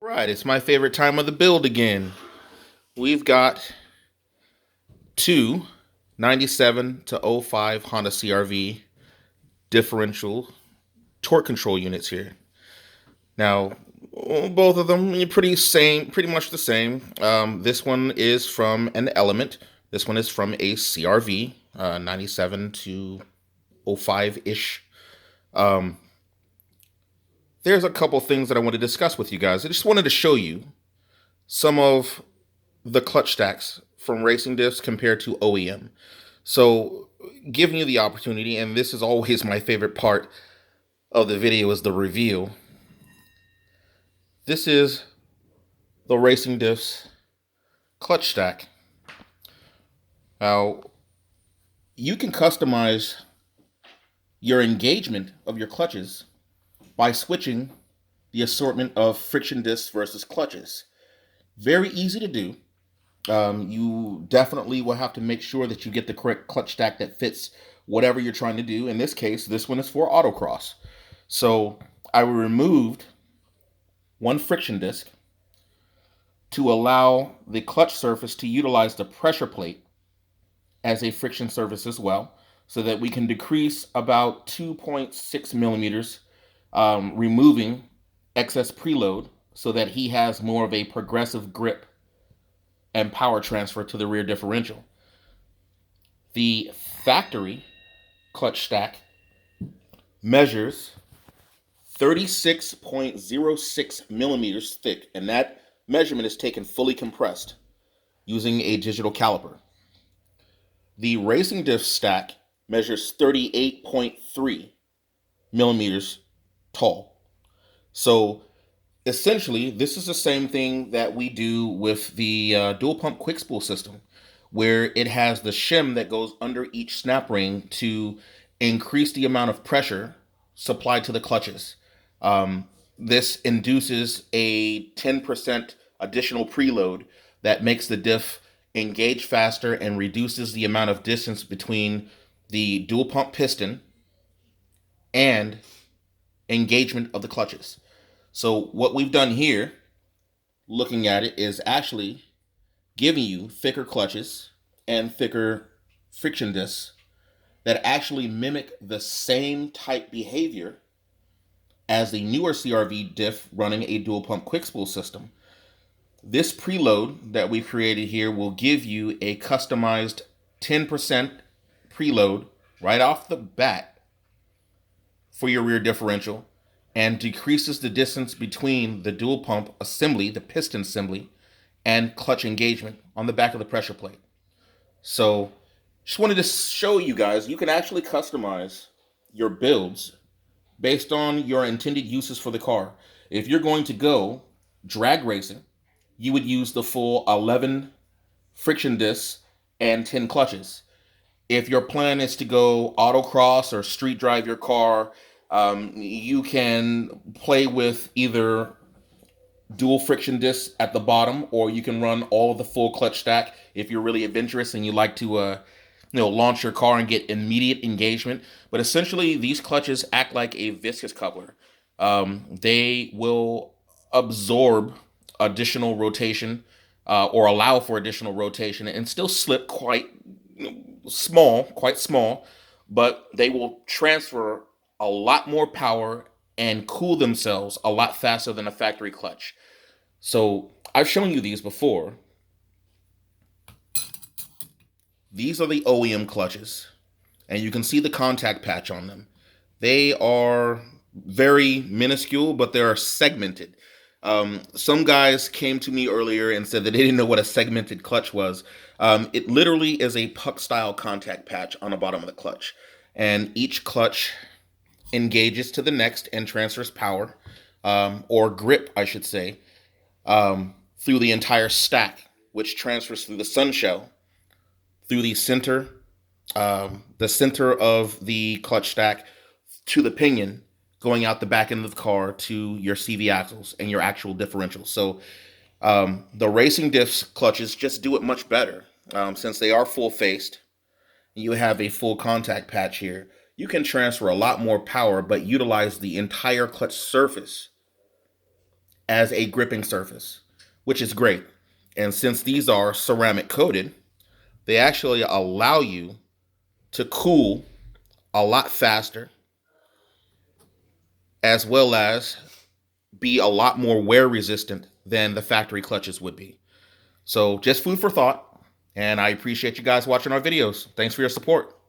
Right, it's my favorite time of the build again. We've got two 97 to '05 Honda CRV differential torque control units here. Now, both of them pretty much the same. This one is from an Element. This one is from a CRV 97 to '05 ish. Um, there's a couple things that I want to discuss with you guys. I just wanted to show you some of the clutch stacks from Racing Diffs compared to OEM. So, giving you the opportunity, and this is always my favorite part of the video, is the reveal. This is the Racing Diffs clutch stack. Now, you can customize your engagement of your clutches by switching the assortment of friction discs versus clutches. Very easy to do. You definitely will have to make sure that you get the correct clutch stack that fits whatever you're trying to do. In this case, this one is for autocross. So I removed one friction disc to allow the clutch surface to utilize the pressure plate as a friction surface as well, so that we can decrease about 2.6 millimeters, removing excess preload so that he has more of a progressive grip and power transfer to the rear differential. The factory clutch stack measures 36.06 millimeters thick, and that measurement is taken fully compressed using a digital caliper. The Racing Diff stack measures 38.3 millimeters tall. So essentially, this is the same thing that we do with the dual pump quick spool system, where it has the shim that goes under each snap ring to increase the amount of pressure supplied to the clutches. This induces a 10% additional preload that makes the diff engage faster and reduces the amount of distance between the dual pump piston and engagement of the clutches. So what we've done here, looking at it, is actually giving you thicker clutches and thicker friction discs that actually mimic the same type behavior as the newer CRV diff running a dual pump quick spool system. This preload that we created here will give you a customized 10% preload right off the bat for your rear differential, and decreases the distance between the dual pump assembly, the piston assembly, and clutch engagement on the back of the pressure plate. So just wanted to show you guys, you can actually customize your builds based on your intended uses for the car. If you're going to go drag racing, you would use the full 11 friction discs and 10 clutches. If your plan is to go autocross or street drive your car, you can play with either dual friction discs at the bottom, or you can run all of the full clutch stack if you're really adventurous and you like to launch your car and get immediate engagement. But essentially, these clutches act like a viscous coupler. They will absorb additional rotation, or allow for additional rotation, and still slip quite small, but they will transfer a lot more power and cool themselves a lot faster than a factory clutch. So I've shown you these before. These are the OEM clutches, and you can see the contact patch on them. They are very minuscule, but they are segmented. Some guys came to me earlier and said that they didn't know what a segmented clutch was. It literally is a puck-style contact patch on the bottom of the clutch, and each clutch engages to the next and transfers power, or grip, I should say, through the entire stack, which transfers through the sun shell, through the center of the clutch stack, to the pinion, going out the back end of the car to your CV axles and your actual differential. So the Racing Diffs clutches just do it much better, since they are full faced. You have a full contact patch here. You can transfer a lot more power, but utilize the entire clutch surface as a gripping surface, which is great. And since these are ceramic coated, they actually allow you to cool a lot faster, as well as be a lot more wear resistant than the factory clutches would be. So just food for thought. And I appreciate you guys watching our videos. Thanks for your support.